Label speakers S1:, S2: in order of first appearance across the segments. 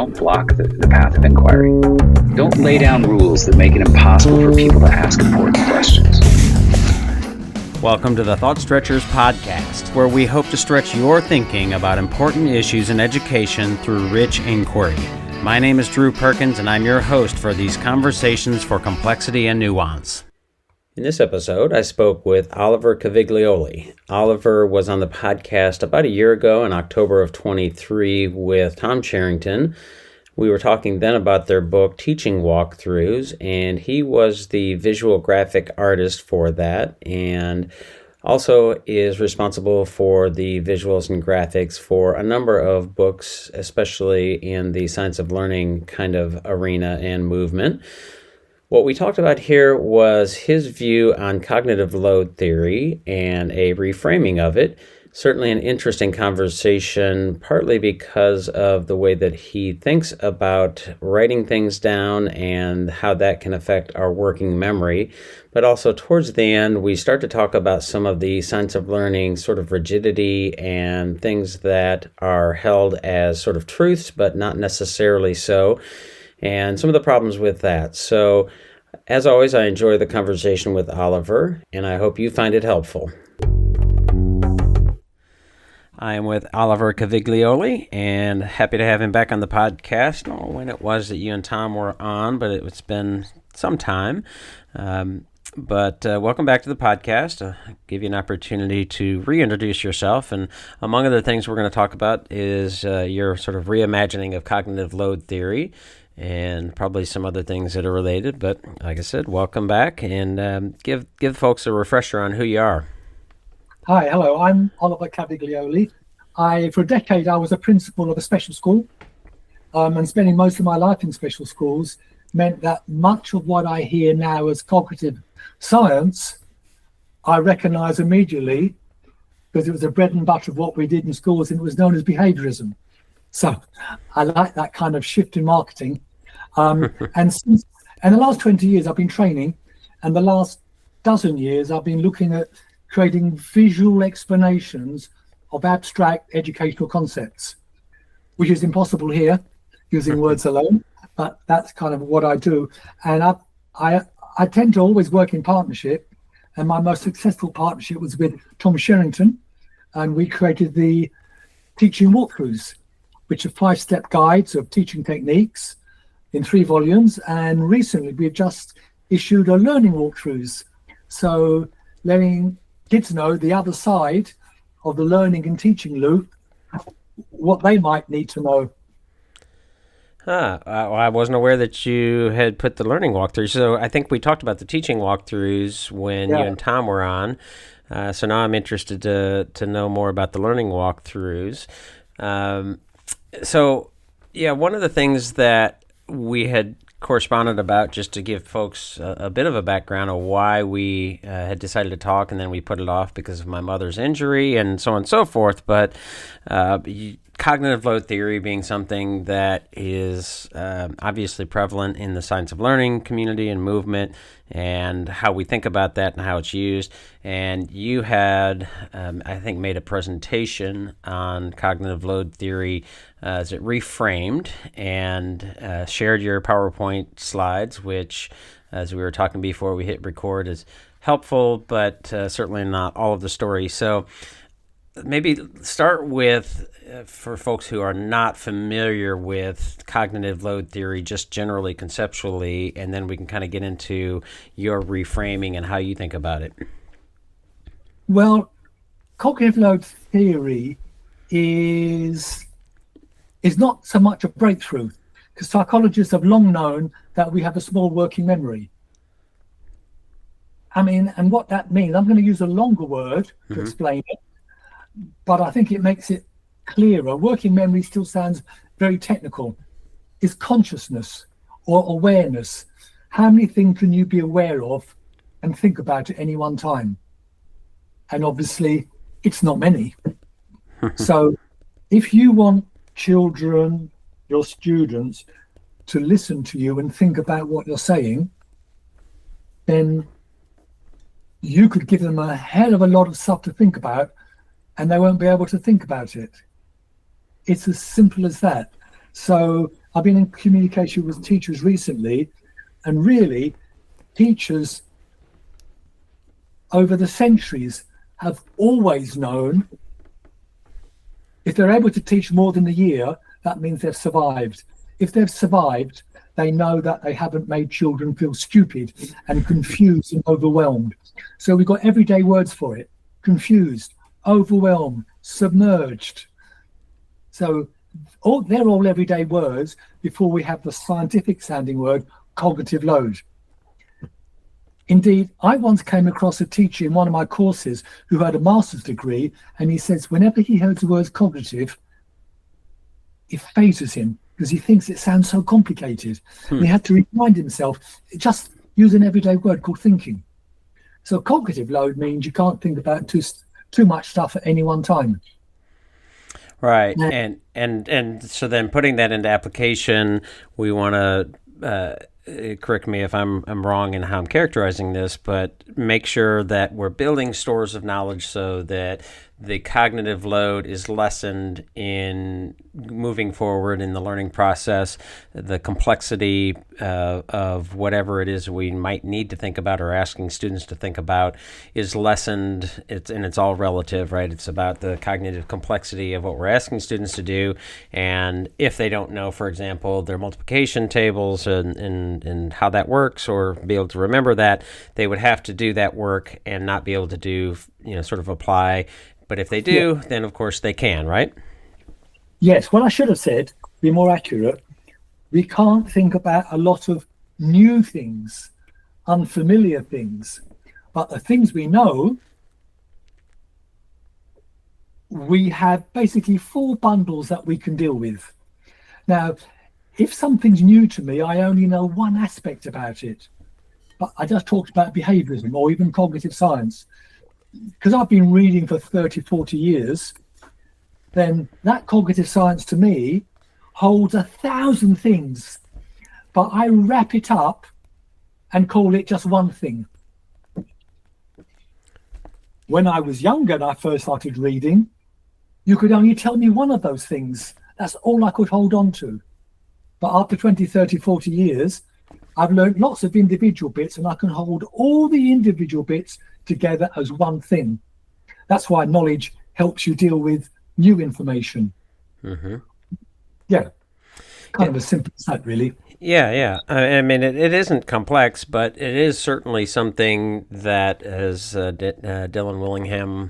S1: don't block the path of inquiry. Don't lay down rules that make it impossible for people to ask important questions.
S2: Welcome to the Thought Stretchers podcast, where we hope to stretch your thinking about important issues in education through rich inquiry. My name is Drew Perkins, and I'm your host for these conversations for complexity and nuance. In this episode, I spoke with Oliver Cavigioli. Oliver was on the podcast about a year ago in October of 23 with Tom Charrington. We were talking then about their book, Teaching Walkthroughs, and he was the visual graphic artist for that and also is responsible for the visuals and graphics for a number of books, especially in the science of learning kind of arena and movement. What we talked about here was his view on cognitive load theory and a reframing of it. Certainly an interesting conversation, partly because of the way that he thinks about writing things down and how that can affect our working memory. But also towards the end, we start to talk about some of the science of learning sort of rigidity and things that are held as sort of truths, but not necessarily so, and some of the problems with that. So, as always, I enjoy the conversation with Oliver, and I hope you find it helpful. I am with Oliver Cavigioli, and happy to have him back on the podcast. I don't know when it was that you and Tom were on, but it's been some time. But welcome back to the podcast. I'll give you an opportunity to reintroduce yourself, and among other things we're going to talk about is your sort of reimagining of cognitive load theory, and probably some other things that are related. But like I said, welcome back, and give folks a refresher on who you are.
S3: Hi, hello, I'm Oliver Cavigioli. For a decade, I was a principal of a special school, and spending most of my life in special schools meant that much of what I hear now as cognitive science, I recognize immediately because it was the bread and butter of what we did in schools, and it was known as behaviorism. So I like that kind of shift in marketing. And the last 20 years I've been training, and the last dozen years I've been looking at creating visual explanations of abstract educational concepts, which is impossible here using words alone, but that's kind of what I do. And I tend to always work in partnership, and my most successful partnership was with Tom Charrington, and we created the Teaching Walkthroughs, which are 5-step guides of teaching techniques in 3 volumes. And recently we've just issued a learning walkthroughs. So letting kids know the other side of the learning and teaching loop, what they might need to know.
S2: I wasn't aware that you had put the learning walkthroughs. So I think we talked about the teaching walkthroughs when you and Tom were on. So now I'm interested to know more about the learning walkthroughs. So, one of the things that we had corresponded about, just to give folks a bit of a background of why we had decided to talk, and then we put it off because of my mother's injury and so on and so forth, but cognitive load theory being something that is obviously prevalent in the science of learning community and movement, and how we think about that and how it's used. And you had, I think, made a presentation on cognitive load theory as it Reframed, and shared your PowerPoint slides, which, as we were talking before we hit record, is helpful, but certainly not all of the story. So maybe start with, for folks who are not familiar with cognitive load theory, just generally conceptually, and then we can kind of get into your reframing and how you think about it.
S3: Well, cognitive load theory is not so much a breakthrough, because psychologists have long known that we have a small working memory. I mean, and what that means, I'm going to use a longer word to explain it, but I think it makes it clearer. Working memory still sounds very technical. Is consciousness or awareness. How many things can you be aware of and think about at any one time? And obviously, it's not many. So if you want children, your students, to listen to you and think about what you're saying, then you could give them a hell of a lot of stuff to think about, and they won't be able to think about it. It's as simple as that. So I've been in communication with teachers recently, and really, teachers over the centuries have always known if they're able to teach more than a year, that means they've survived. If they've survived, they know that they haven't made children feel stupid and confused and overwhelmed. So we've got everyday words for it: confused, overwhelmed, submerged. So they're all everyday words before we have the scientific sounding word cognitive load. Indeed, I once came across a teacher in one of my courses who had a master's degree, and he says whenever he heard the word cognitive, it phases him because he thinks it sounds so complicated. He had to remind himself, just use an everyday word called thinking. So cognitive load means you can't think about too much stuff at any one time.
S2: Right. And so then putting that into application, we want to correct me if I'm wrong in how I'm characterizing this, but make sure that we're building stores of knowledge so that the cognitive load is lessened in moving forward in the learning process. The complexity of whatever it is we might need to think about or asking students to think about is lessened. It's all relative, right? It's about the cognitive complexity of what we're asking students to do. And if they don't know, for example, their multiplication tables and how that works, or be able to remember that, they would have to do that work and not be able to do, sort of apply. But if they do, then of course they can, right?
S3: Yes, what I should have said, be more accurate, we can't think about a lot of new things, unfamiliar things, but the things we know, we have basically 4 bundles that we can deal with. Now, if something's new to me, I only know one aspect about it. But I just talked about behaviorism or even cognitive science. Because I've been reading for 30, 40 years, then that cognitive science to me holds 1,000 things, but I wrap it up and call it just one thing. When I was younger and I first started reading, you could only tell me one of those things. That's all I could hold on to. But after 20, 30, 40 years, I've learned lots of individual bits, and I can hold all the individual bits together as one thing. That's why knowledge helps you deal with new information.
S2: Mm-hmm.
S3: Yeah, kind of as simple as that, really.
S2: Yeah. I mean, it isn't complex, but it is certainly something that, as Dylan Willingham,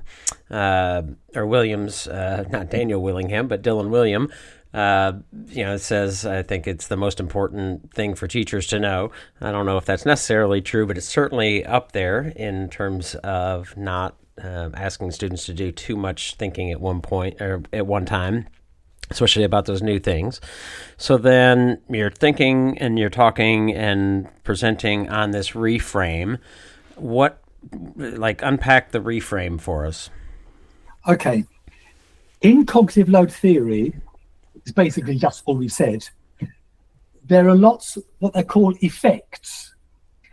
S2: or Williams, not Daniel Willingham, but Dylan William, it says, I think it's the most important thing for teachers to know. I don't know if that's necessarily true, but it's certainly up there in terms of not asking students to do too much thinking at one point or at one time, especially about those new things. So then you're thinking and you're talking and presenting on this reframe. Unpack the reframe for us.
S3: Okay. In cognitive load theory, it's basically just what we said. There are lots what they call effects.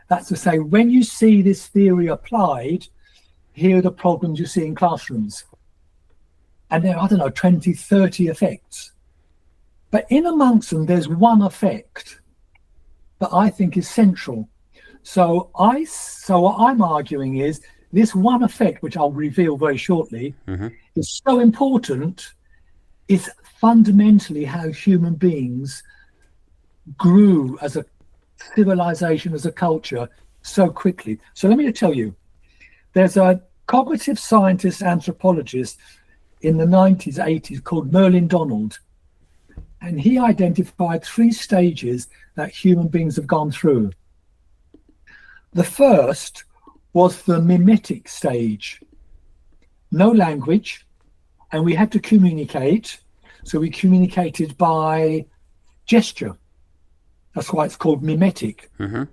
S3: That's to say, when you see this theory applied, here are the problems you see in classrooms. And there are, 20, 30 effects. But in amongst them, there's one effect that I think is central. So what I'm arguing is this one effect, which I'll reveal very shortly, is so important. It's fundamentally how human beings grew as a civilization, as a culture, so quickly. So let me tell you, there's a cognitive scientist, anthropologist in the 90s, 80s called Merlin Donald. And he identified 3 stages that human beings have gone through. The first was the mimetic stage. No language, and we had to communicate. So we communicated by gesture. That's why it's called mimetic. Mm-hmm.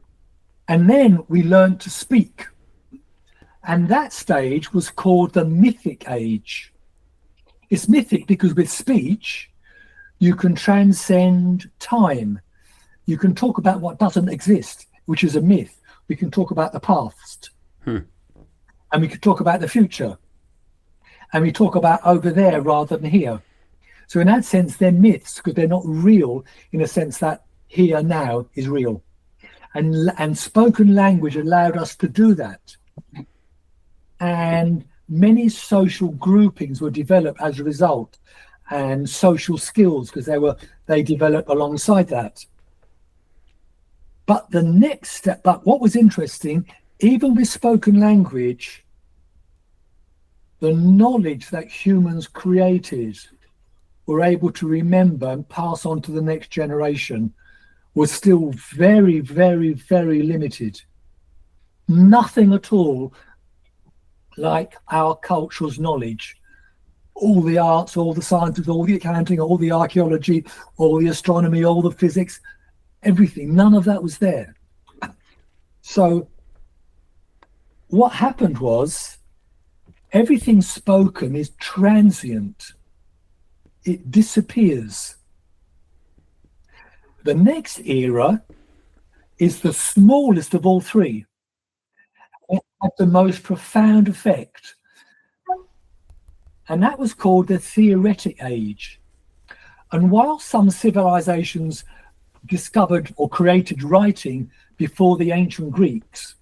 S3: And then we learned to speak. And that stage was called the mythic age. It's mythic because with speech, you can transcend time. You can talk about what doesn't exist, which is a myth. We can talk about the past. And we can talk about the future. And we talk about over there rather than here. So in that sense, they're myths because they're not real in a sense that here now is real. And spoken language allowed us to do that. And many social groupings were developed as a result, and social skills because they developed alongside that. But the next step, but what was interesting, even with spoken language, the knowledge that humans created were able to remember and pass on to the next generation was still very, very, very limited. Nothing at all like our culture's knowledge. All the arts, all the sciences, all the accounting, all the archaeology, all the astronomy, all the physics, everything, none of that was there. So what happened was everything spoken is transient. It disappears. The next era is the smallest of all three. It had the most profound effect. And that was called the theoretic age. And while some civilizations discovered or created writing before the ancient Greeks,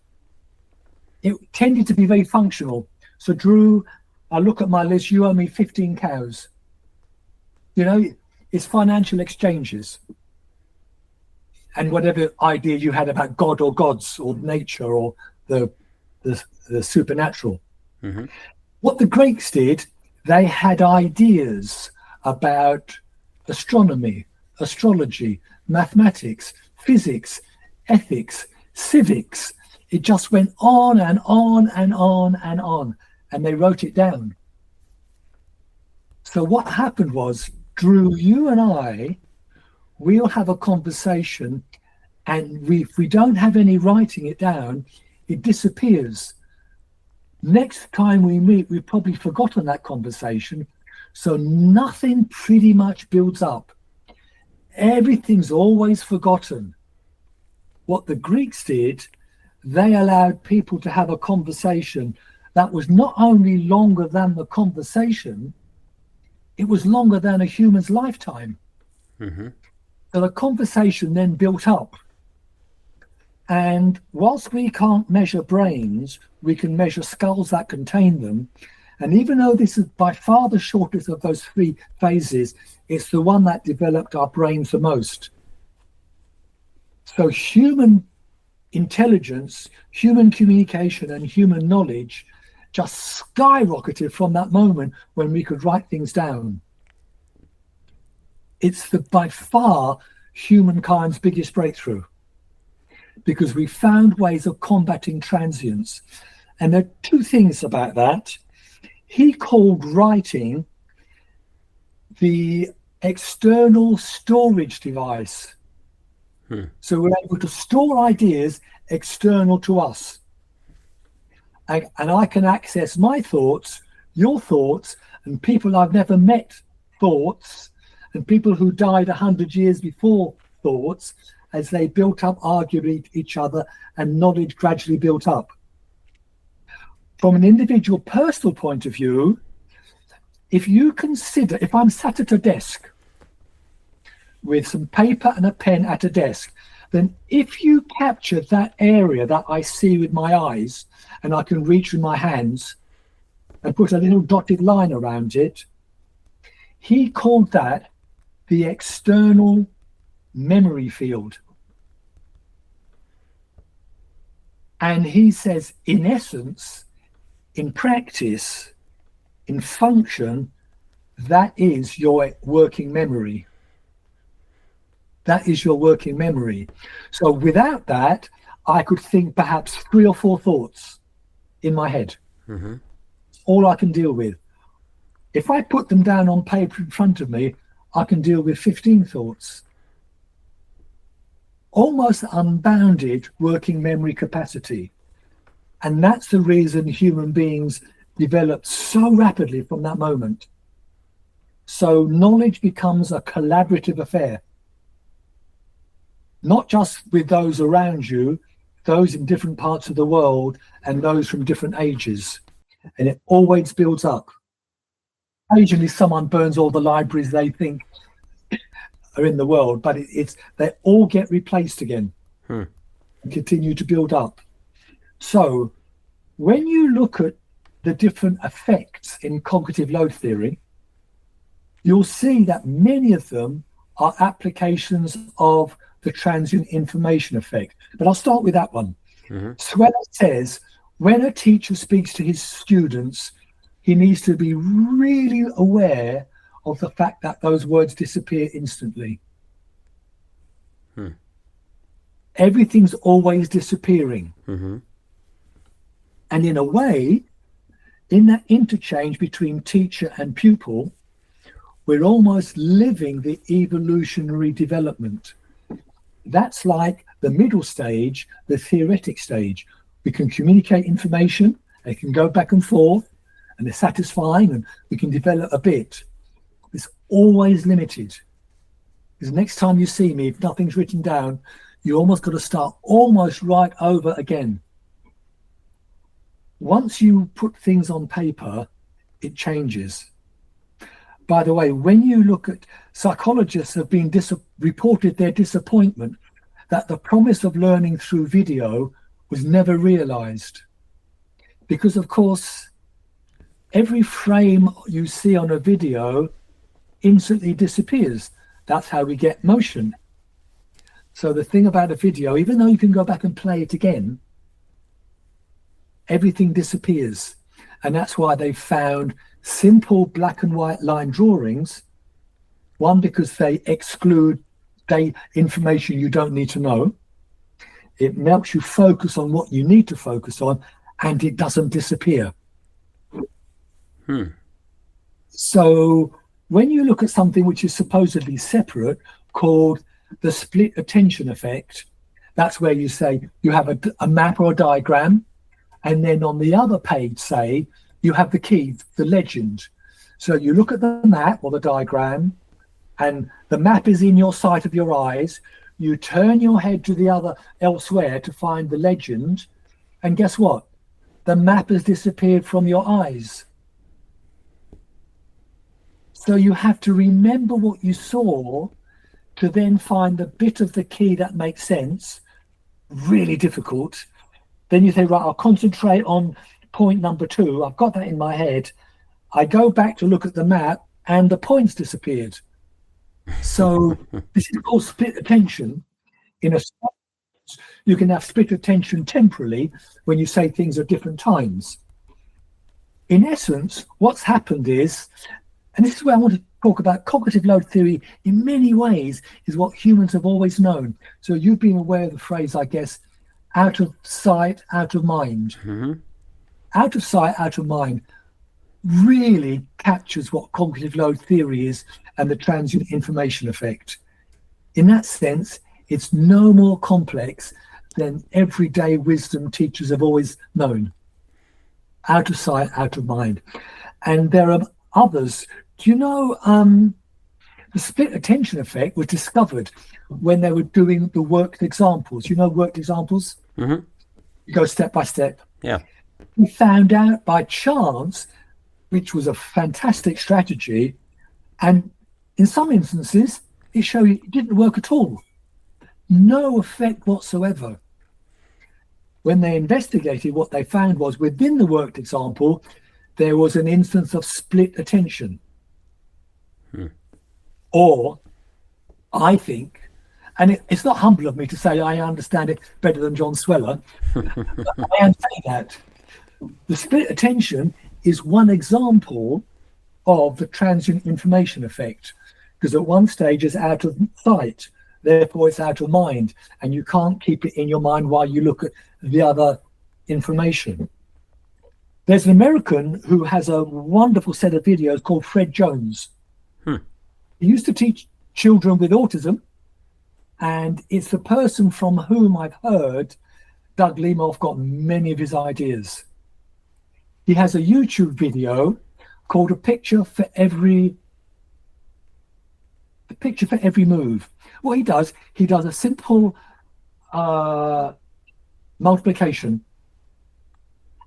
S3: it tended to be very functional. So Drew, I look at my list, you owe me 15 cows. You know, it's financial exchanges. And whatever idea you had about God or gods or nature or the supernatural. Mm-hmm. What the Greeks did, they had ideas about astronomy, astrology, mathematics, physics, ethics, civics. It just went on and on and on and on, and they wrote it down. So what happened was, Drew, you and I, we'll have a conversation, and if we don't have any writing it down, it disappears. Next time we meet, we've probably forgotten that conversation. So nothing pretty much builds up. Everything's always forgotten. What the Greeks did, they allowed people to have a conversation that was not only longer than the conversation, it was longer than a human's lifetime. Mm-hmm. So the conversation then built up. And whilst we can't measure brains, we can measure skulls that contain them. And even though this is by far the shortest of those three phases, it's the one that developed our brains the most. So human intelligence, human communication, and human knowledge just skyrocketed from that moment when we could write things down. It's by far humankind's biggest breakthrough, because we found ways of combating transience. And there are two things about that. He called writing the external storage device. So we're able to store ideas external to us. And I can access my thoughts, your thoughts, and people I've never met thoughts, and people who died 100 years before thoughts, as they built up arguably each other and knowledge gradually built up. From an individual personal point of view, if you consider, if I'm sat at a desk with some paper and a pen at a desk, then if you capture that area that I see with my eyes and I can reach with my hands and put a little dotted line around it, he called that the external memory field. And he says, in essence, in practice, in function, that is your working memory. That is your working memory. So without that, I could think perhaps 3 or 4 thoughts in my head. Mm-hmm. All I can deal with. If I put them down on paper in front of me, I can deal with 15 thoughts. Almost unbounded working memory capacity. And that's the reason human beings developed so rapidly from that moment. So knowledge becomes a collaborative affair. Not just with those around you, those in different parts of the world, and those from different ages. And it always builds up. occasionally someone burns all the libraries they think are in the world, but they all get replaced again and continue to build up. So when you look at the different effects in cognitive load theory, you'll see that many of them are applications of the transient information effect. But I'll start with that one. Sweller says, when a teacher speaks to his students, he needs to be really aware of the fact that those words disappear instantly. Everything's always disappearing. And in a way, in that interchange between teacher and pupil, we're almost living the evolutionary development. That's like the middle stage, the theoretic stage. We can communicate information, they can go back and forth, and they're satisfying, and we can develop a bit. It's always limited. Because next time you see me, if nothing's written down, you almost got to start almost right over again. Once you put things on paper, it changes. By the way, when you look at psychologists have been reported their disappointment that the promise of learning through video was never realized. Because of course, every frame you see on a video instantly disappears. That's how we get motion. So the thing about a video, even though you can go back and play it again, everything disappears. And that's why they found simple black and white line drawings. One, because they exclude information you don't need to know. It helps you focus on what you need to focus on, and it doesn't disappear. So when you look at something which is supposedly separate, called the split attention effect, that's where you say you have a map or a diagram, and then on the other page, say, you have the key, the legend. So you look at the map or the diagram, and the map is in your sight of your eyes. You turn your head to the other elsewhere to find the legend, and guess what? The map has disappeared from your eyes. So you have to remember what you saw to then find the bit of the key that makes sense. Really difficult. Then you say, right, I'll concentrate on point number 2. I've got that in my head. I go back to look at the map and the points disappeared. So this is called split attention. You can have split attention temporally when you say things at different times. In essence, what's happened is, and this is where I want to talk about cognitive load theory in many ways, is what humans have always known. So you've been aware of the phrase, I guess, out of sight, out of mind. Out of sight, out of mind really captures what cognitive load theory is and the transient information effect. In that sense, it's no more complex than everyday wisdom teachers have always known. Out of sight, out of mind. And there are others. Do you know the split attention effect was discovered when they were doing the worked examples? You know worked examples? You go step by step.
S2: Yeah.
S3: We found out by chance, which was a fantastic strategy, and in some instances, it showed it didn't work at all. No effect whatsoever. When they investigated, what they found was within the worked example, there was an instance of split attention. Or, I think, and it's not humble of me to say I understand it better than John Sweller, but I am saying that the split attention is one example of the transient information effect, because at one stage it's out of sight, therefore it's out of mind, and you can't keep it in your mind while you look at the other information. There's an American who has a wonderful set of videos called Fred Jones. He used to teach children with autism, and it's the person from whom I've heard Doug Lemoff got many of his ideas. He has a YouTube video called A Picture for Every Move. What he does a simple multiplication,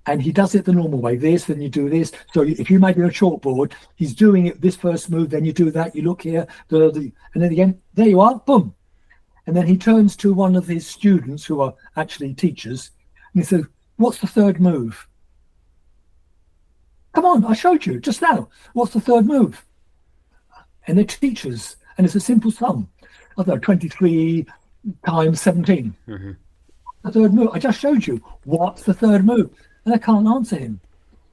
S3: And he does it the normal way. This, then you do this. So if you make it a chalkboard, he's doing it this first move, then you do that. You look here, and then again, there you are, boom. And then he turns to one of his students who are actually teachers, and he says, "What's the third move?" "Come on, I showed you just now. What's the third move?" And they're teachers, and it's a simple sum. I don't know, 23 times 17.
S2: Mm-hmm.
S3: The third move. I just showed you. What's the third move? And I can't answer him,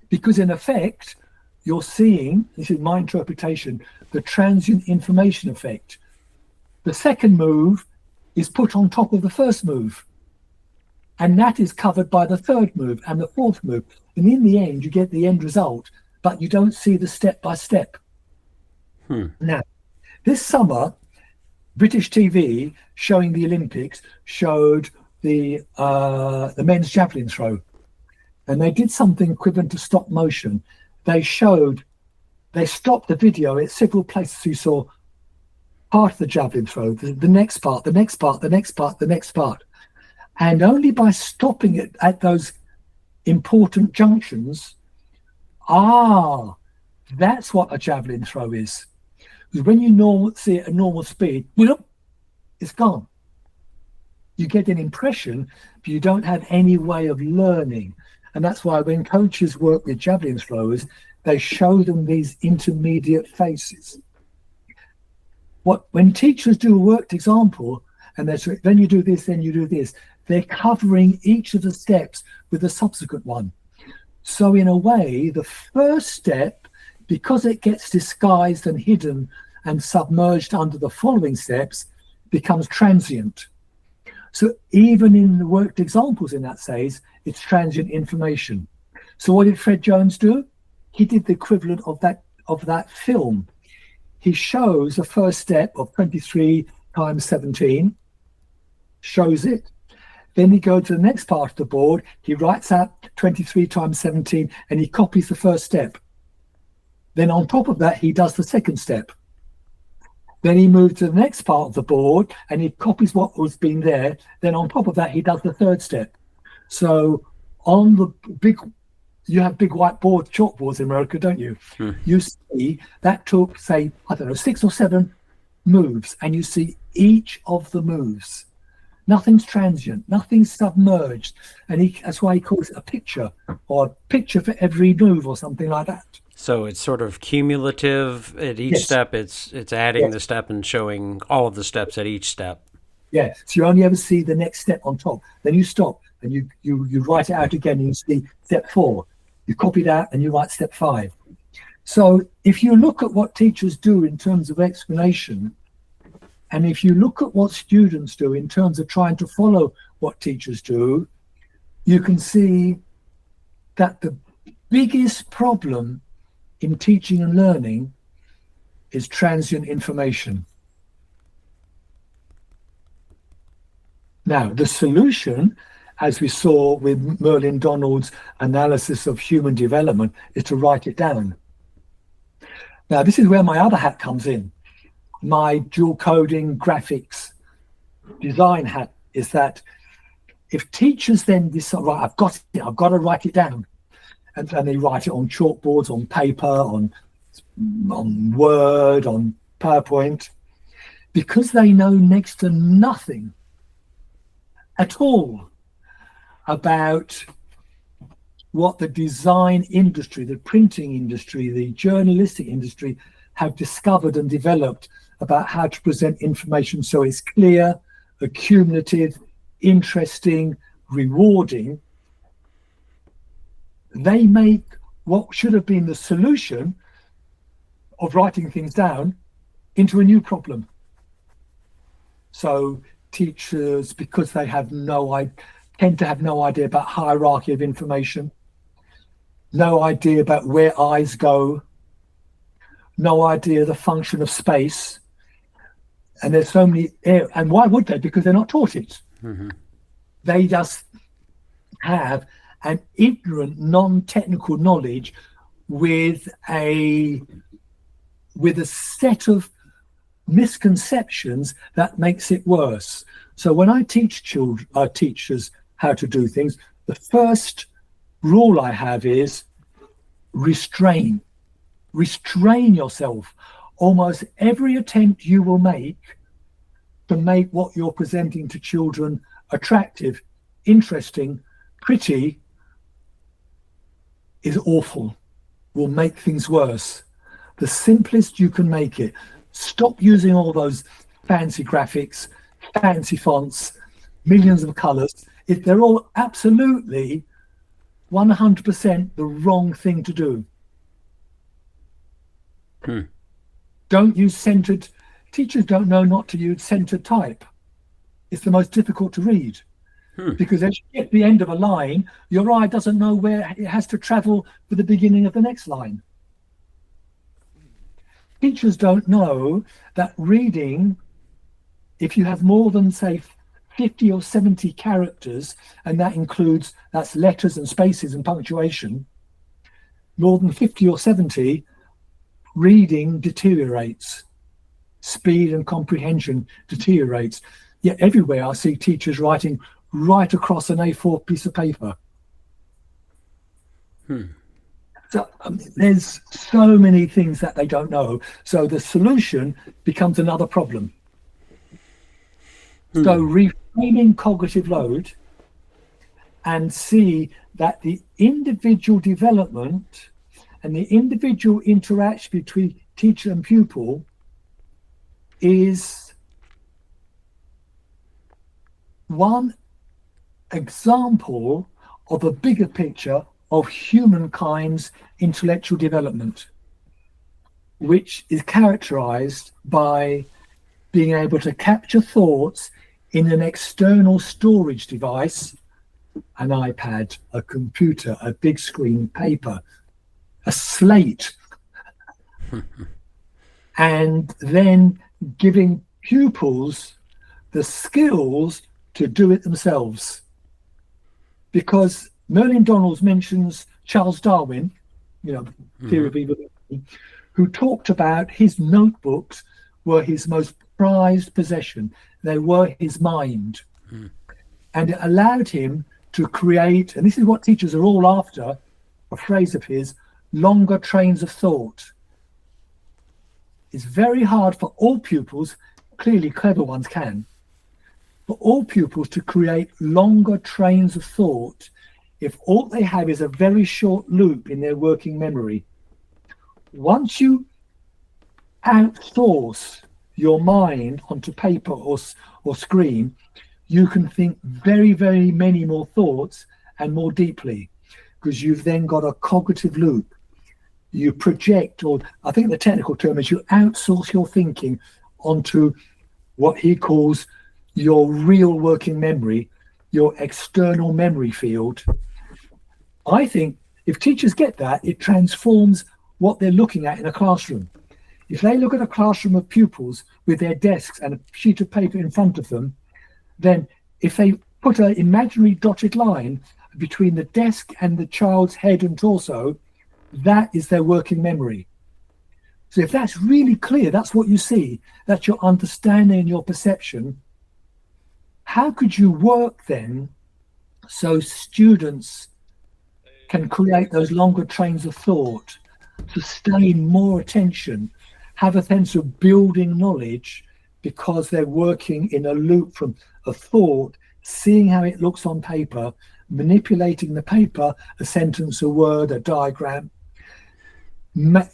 S3: because in effect, you're seeing, this is my interpretation, the transient information effect. The second move is put on top of the first move, and that is covered by the third move and the fourth move. And in the end, you get the end result, but you don't see the step by step. Now, this summer, British TV showing the Olympics showed the men's javelin throw. And they did something equivalent to stop motion. They stopped the video at several places. You saw part of the javelin throw, the next part, the next part, the next part, the next part. And only by stopping it at those important junctions, that's what a javelin throw is. Because when you see it at normal speed, it's gone. You get an impression, but you don't have any way of learning. And that's why when coaches work with javelin throwers, they show them these intermediate phases. When teachers do a worked example, and they say, then you do this, then you do this, they're covering each of the steps with the subsequent one. So in a way, the first step, because it gets disguised and hidden and submerged under the following steps, becomes transient. So even in the worked examples in that phase, it's transient information. So what did Fred Jones do? He did the equivalent of that film. He shows the first step of 23 times 17, shows it. Then he goes to the next part of the board. He writes out 23 times 17, and he copies the first step. Then on top of that, he does the second step. Then he moves to the next part of the board and he copies what was being there. Then on top of that, he does the third step. So on the you have big whiteboard chalkboards in America, don't you? You see that took, say, 6 or 7 moves, and you see each of the moves. Nothing's transient, nothing's submerged. And that's why he calls it a picture, or a picture for every move or something like that.
S2: So it's sort of cumulative at each step. It's adding the step and showing all of the steps at each step.
S3: Yes. So you only ever see the next step on top. Then you stop and you write it out again and you see step 4. You copy that and you write step 5. So if you look at what teachers do in terms of explanation, and if you look at what students do in terms of trying to follow what teachers do, you can see that the biggest problem in teaching and learning is transient information. Now, the solution, as we saw with Merlin Donald's analysis of human development, is to write it down. Now, this is where my other hat comes in. My dual coding graphics design hat is that if teachers then decide, right, I've got to write it down. And they write it on chalkboards, on paper, on Word, on PowerPoint, because they know next to nothing at all about what the design industry, the printing industry, the journalistic industry have discovered and developed about how to present information so it's clear, accumulative, interesting, rewarding. They make what should have been the solution of writing things down into a new problem. So teachers, because they tend to have no idea about hierarchy of information, no idea about where eyes go, no idea the function of space. And there's so many, and why would they? Because they're not taught it. Mm-hmm. They just have an ignorant, non-technical knowledge with a set of misconceptions that makes it worse. So when I teach teachers how to do things, the first rule I have is restrain yourself. Almost every attempt you will make to make what you're presenting to children attractive, interesting, pretty is awful, will make things worse. The simplest you can make it. Stop using all those fancy graphics, fancy fonts, millions of colors. If they're all absolutely 100% the wrong thing to do. Don't use centered. Teachers don't know not to use centered type. It's the most difficult to read. Because as you get to the end of a line, your eye doesn't know where it has to travel for the beginning of the next line. Teachers don't know that reading, if you have more than, say, 50 or 70 characters, and that's letters and spaces and punctuation, more than 50 or 70, reading deteriorates. Speed and comprehension deteriorates. Yet everywhere I see teachers writing right across an A4 piece of paper. So there's so many things that they don't know. So the solution becomes another problem. So reframing cognitive load and see that the individual development and the individual interaction between teacher and pupil is one example of a bigger picture of humankind's intellectual development, which is characterized by being able to capture thoughts in an external storage device, an iPad, a computer, a big screen, paper, a slate, and then giving pupils the skills to do it themselves. Because Merlin Donalds mentions Charles Darwin, theory of evolution, who talked about his notebooks were his most prized possession. They were his mind. And it allowed him to create, and this is what teachers are all after, a phrase of his, longer trains of thought. It's very hard for all pupils, clearly clever ones can, for all pupils to create longer trains of thought if all they have is a very short loop in their working memory. Once you outsource your mind onto paper or screen, you can think very, very many more thoughts and more deeply, because you've then got a cognitive loop. You project, or I think the technical term is you outsource your thinking onto what he calls your real working memory, your external memory field. I think if teachers get that, it transforms what they're looking at in a classroom. If they look at a classroom of pupils with their desks and a sheet of paper in front of them, then if they put an imaginary dotted line between the desk and the child's head and torso, that is their working memory. So if that's really clear, that's what you see, that's your understanding and your perception, how could you work then so students can create those longer trains of thought, sustain more attention, have a sense of building knowledge, because they're working in a loop from a thought, seeing how it looks on paper, manipulating the paper, a sentence, a word, a diagram,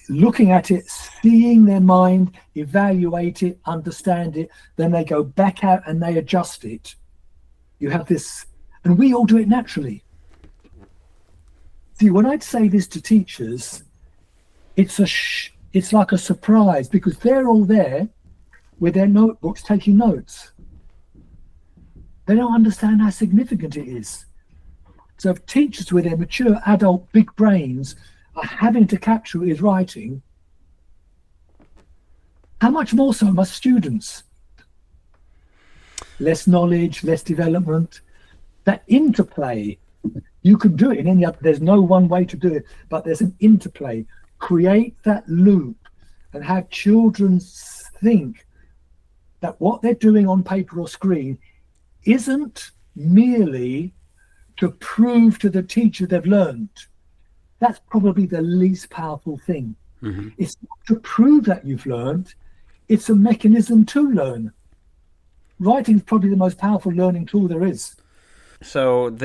S3: looking at it, seeing their mind, evaluate it, understand it, then they go back out and they adjust it. You have this, and we all do it naturally. See, when I'd say this to teachers, it's like a surprise, because they're all there with their notebooks taking notes. They don't understand how significant it is. So if teachers with their mature adult big brains are having to capture his writing, how much more so must students? Less knowledge, less development, that interplay. You can do it in any other, there's no one way to do it, but there's an interplay. Create that loop and have children think that what they're doing on paper or screen isn't merely to prove to the teacher they've learned. That's probably the least powerful thing.
S2: Mm-hmm.
S3: It's not to prove that you've learned, it's a mechanism to learn. Writing is probably the most powerful learning tool there is.
S2: So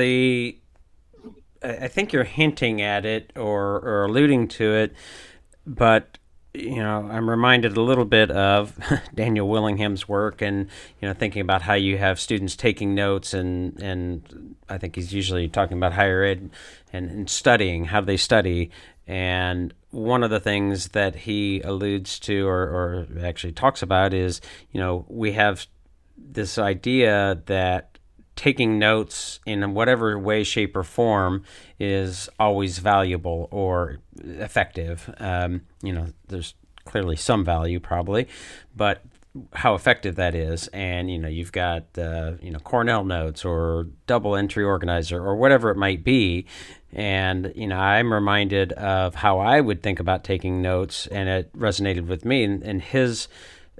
S2: I think you're hinting at it or alluding to it, but I'm reminded a little bit of Daniel Willingham's work, and thinking about how you have students taking notes, and I think he's usually talking about higher ed and studying, how they study. And one of the things that he alludes to or actually talks about is, we have this idea that taking notes in whatever way, shape, or form is always valuable or effective. There's clearly some value probably, but how effective that is. And, you've got, Cornell notes or double entry organizer or whatever it might be. And, I'm reminded of how I would think about taking notes, and it resonated with me. And his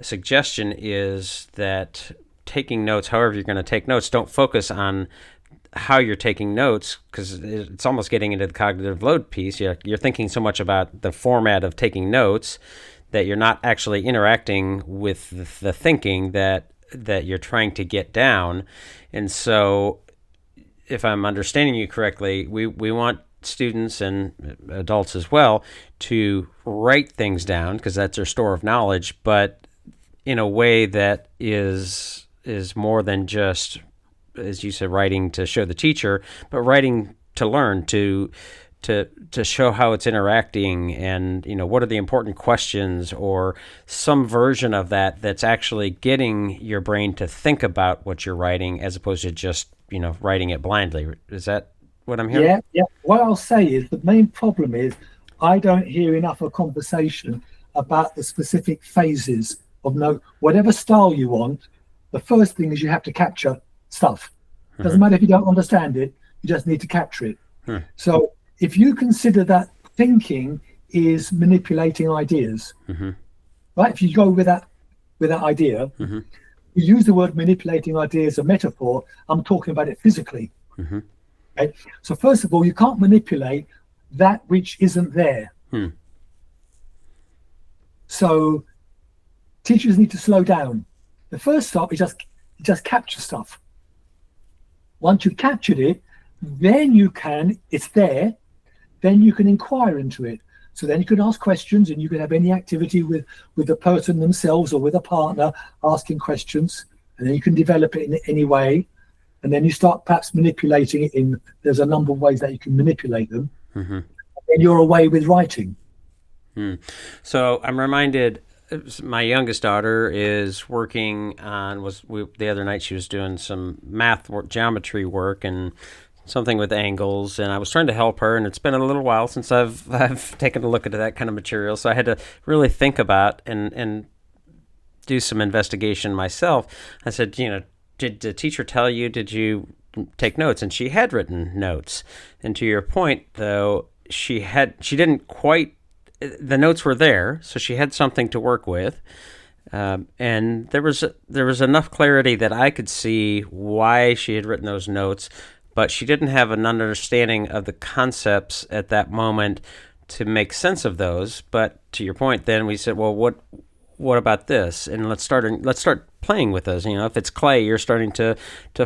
S2: suggestion is that taking notes, however you're going to take notes, don't focus on how you're taking notes, because it's almost getting into the cognitive load piece. You're thinking so much about the format of taking notes that you're not actually interacting with the thinking that you're trying to get down. And so, if I'm understanding you correctly, we want students and adults as well to write things down, because that's their store of knowledge, but in a way that is more than just, as you said, writing to show the teacher, but writing to learn, to show how it's interacting, and what are the important questions, or some version of that that's actually getting your brain to think about what you're writing, as opposed to just writing it blindly. Is that what I'm hearing?
S3: Yeah. What I'll say is the main problem is I don't hear enough of conversation about the specific phases of note. Whatever style you want, the first thing is you have to capture stuff. Doesn't matter if you don't understand it, you just need to capture it. So if you consider that thinking is manipulating ideas, right? If you go with that idea, you use the word manipulating ideas as a metaphor. I'm talking about it physically. Okay? So first of all, you can't manipulate that which isn't there. So teachers need to slow down. The first step is just capture stuff. Once you've captured it, then it's there, then you can inquire into it. So then you can ask questions, and you can have any activity with the person themselves or with a partner asking questions, and then you can develop it in any way. And then you start perhaps manipulating it there's a number of ways that you can manipulate them. And you're away with writing.
S2: So I'm reminded, my youngest daughter is working on, the other night she was doing some math work, geometry work, and something with angles, and I was trying to help her, and it's been a little while since I've taken a look at that kind of material, so I had to really think about and do some investigation myself. I said, did the teacher tell you, did you take notes? And she had written notes. And to your point, though, she didn't quite, the notes were there, so she had something to work with. And there was enough clarity that I could see why she had written those notes, but she didn't have an understanding of the concepts at that moment to make sense of those. But to your point, then we said, well, what about this? And let's start playing with those. If it's clay, you're starting to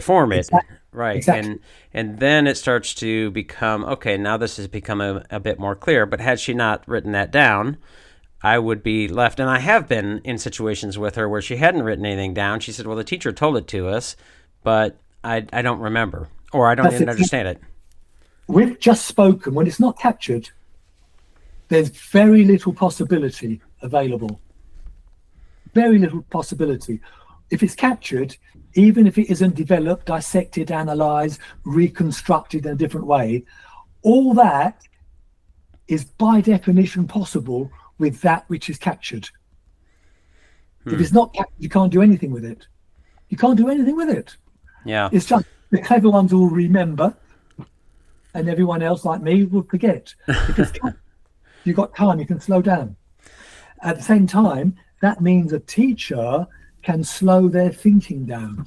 S2: form it.
S3: Exactly.
S2: Right.
S3: Exactly.
S2: And then it starts to become, okay, now this has become a bit more clear. But had she not written that down, I would be left. And I have been in situations with her where she hadn't written anything down. She said, well, the teacher told it to us, but I don't remember, or I don't even understand it.
S3: With just spoken, when it's not captured, there's very little possibility available. Very little possibility. If it's captured, even if it isn't developed, dissected, analyzed, reconstructed in a different way, all that is by definition possible with that which is captured. If it's not captured, you can't do anything with it. You can't do anything with it.
S2: Yeah.
S3: It's just the clever ones will remember, and everyone else like me will forget. If it's captured, you've got time, you can slow down. At the same time, that means a teacher can slow their thinking down,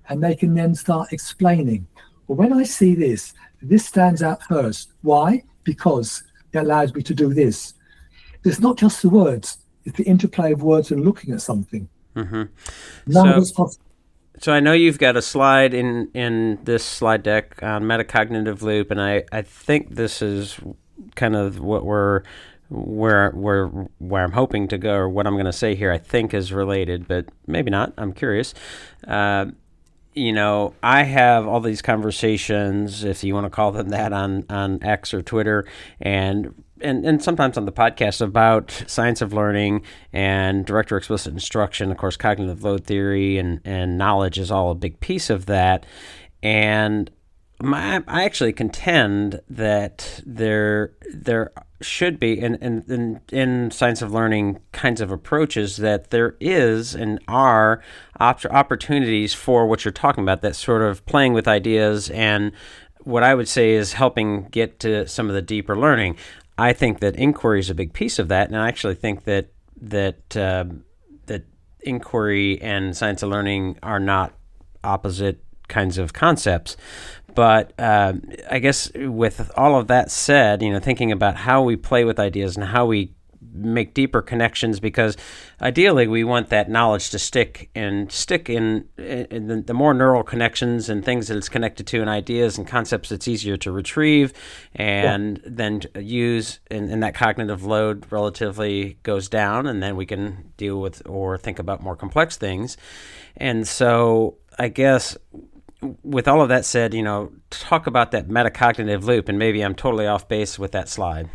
S3: and they can then start explaining. But when I see this, this stands out first. Why? Because it allows me to do this. It's not just the words, it's the interplay of words and looking at something.
S2: Mm-hmm.
S3: None of it's possible.
S2: So I know you've got a slide in this slide deck on metacognitive loop, and I think this is kind of what where I'm hoping to go, or what I'm going to say here I think is related, but maybe not. I'm curious. I have all these conversations, if you want to call them that, on X or Twitter, and sometimes on the podcast about science of learning and direct or explicit instruction. Of course, cognitive load theory and knowledge is all a big piece of that. And I actually contend that there should be, in science of learning kinds of approaches, that there is and are opportunities for what you're talking about, that sort of playing with ideas and what I would say is helping get to some of the deeper learning. I think that inquiry is a big piece of that, and I actually think that inquiry and science of learning are not opposite kinds of concepts. But I guess with all of that said, thinking about how we play with ideas and how we make deeper connections, because ideally we want that knowledge to stick in the more neural connections and things that it's connected to, and ideas and concepts it's easier to retrieve and then use, and that cognitive load relatively goes down, and then we can deal with or think about more complex things. And so I guess with all of that said, talk about that metacognitive loop, and maybe I'm totally off base with that slide.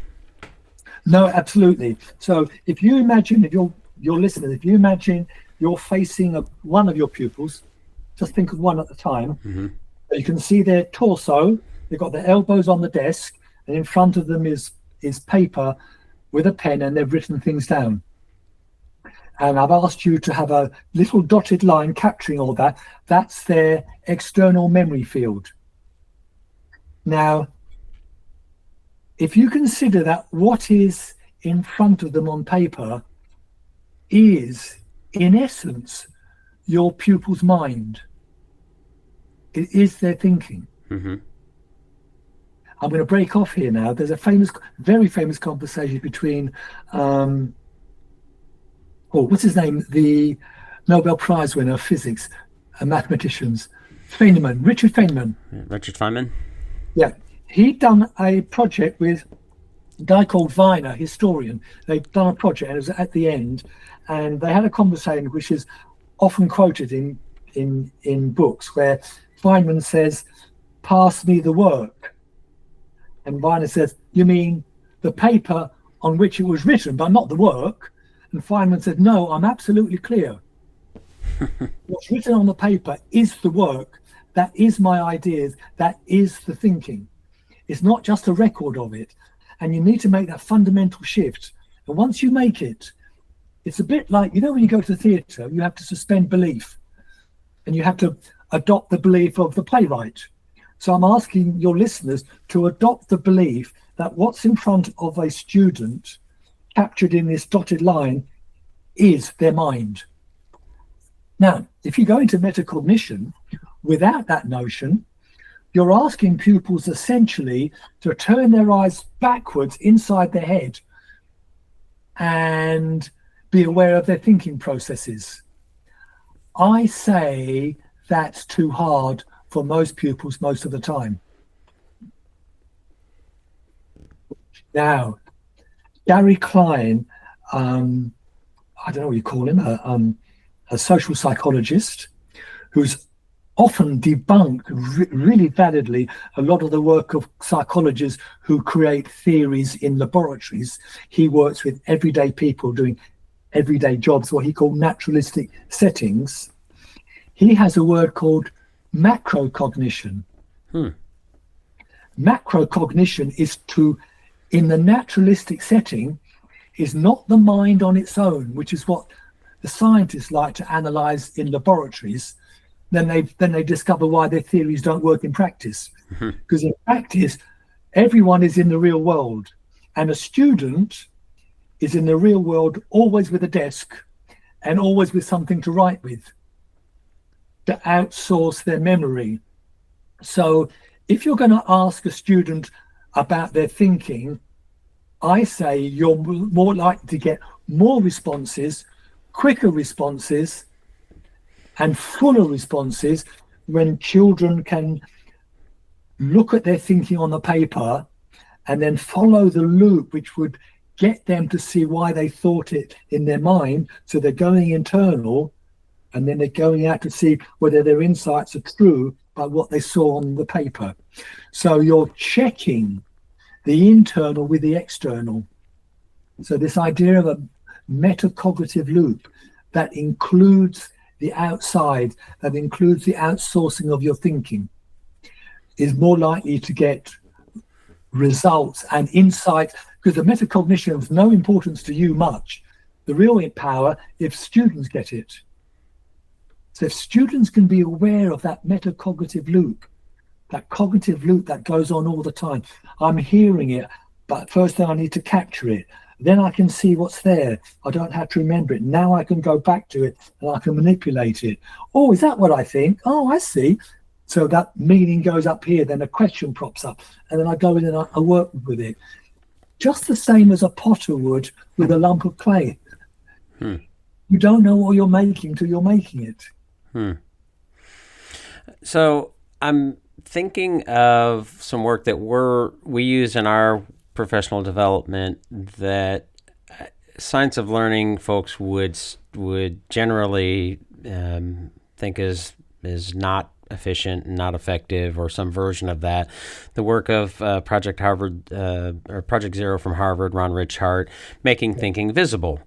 S3: No, absolutely. So if you imagine, if you're listening, if you imagine you're facing one of your pupils, just think of one at a time.
S2: Mm-hmm.
S3: You can see their torso, they've got their elbows on the desk, and in front of them is paper with a pen, and they've written things down. And I've asked you to have a little dotted line capturing all that. That's their external memory field. Now, if you consider that what is in front of them on paper is, in essence, your pupil's mind, it is their thinking.
S2: Mm-hmm.
S3: I'm going to break off here now. There's a very famous conversation between, what's his name? The Nobel Prize winner of physics, mathematicians, Richard Feynman.
S2: Richard Feynman?
S3: Yeah. He'd done a project with a guy called Viner, historian. They'd done a project, and it was at the end, and they had a conversation which is often quoted in books, where Feynman says, "Pass me the work." And Viner says, "You mean the paper on which it was written, but not the work?" And Feynman said, "No, I'm absolutely clear. What's written on the paper is the work. That is my ideas. That is the thinking. It's not just a record of it." And you need to make that fundamental shift. And once you make it, it's a bit like, when you go to the theatre, you have to suspend belief, and you have to adopt the belief of the playwright. So I'm asking your listeners to adopt the belief that what's in front of a student, captured in this dotted line, is their mind. Now, if you go into metacognition without that notion, you're asking pupils essentially to turn their eyes backwards inside their head and be aware of their thinking processes. I say that's too hard for most pupils most of the time. Now, Gary Klein, I don't know what you call him, a social psychologist who's often debunked really validly a lot of the work of psychologists who create theories in laboratories. He works with everyday people doing everyday jobs, what he called naturalistic settings. He has a word called macrocognition. Macrocognition is in the naturalistic setting, is not the mind on its own, which is what the scientists like to analyze in laboratories. Then they discover why their theories don't work in practice. Because in practice, everyone is in the real world, and a student is in the real world always with a desk and always with something to write with, to outsource their memory. So if you're going to ask a student about their thinking, I say you're more likely to get more responses, quicker responses, and fuller responses when children can look at their thinking on the paper and then follow the loop, which would get them to see why they thought it in their mind. So they're going internal, and then they're going out to see whether their insights are true by what they saw on the paper. So you're checking the internal with the external. So this idea of a metacognitive loop that includes the outside, that includes the outsourcing of your thinking, is more likely to get results and insight, because the metacognition has no importance to you much. The real power if students get it. So if students can be aware of that metacognitive loop, that cognitive loop that goes on all the time, I'm hearing it, but first I need to capture it. Then I can see what's there. I don't have to remember it. Now I can go back to it and I can manipulate it. Oh, is that what I think? Oh, I see. So that meaning goes up here, then a question props up, and then I go in and I work with it. Just the same as a potter would with a lump of clay. You don't know what you're making till you're making it.
S2: So I'm thinking of some work that we use in our professional development that science of learning folks would generally think is not efficient and not effective, or some version of that. The work of Project Harvard or Project Zero from Harvard, Ron Richhart, making thinking visible.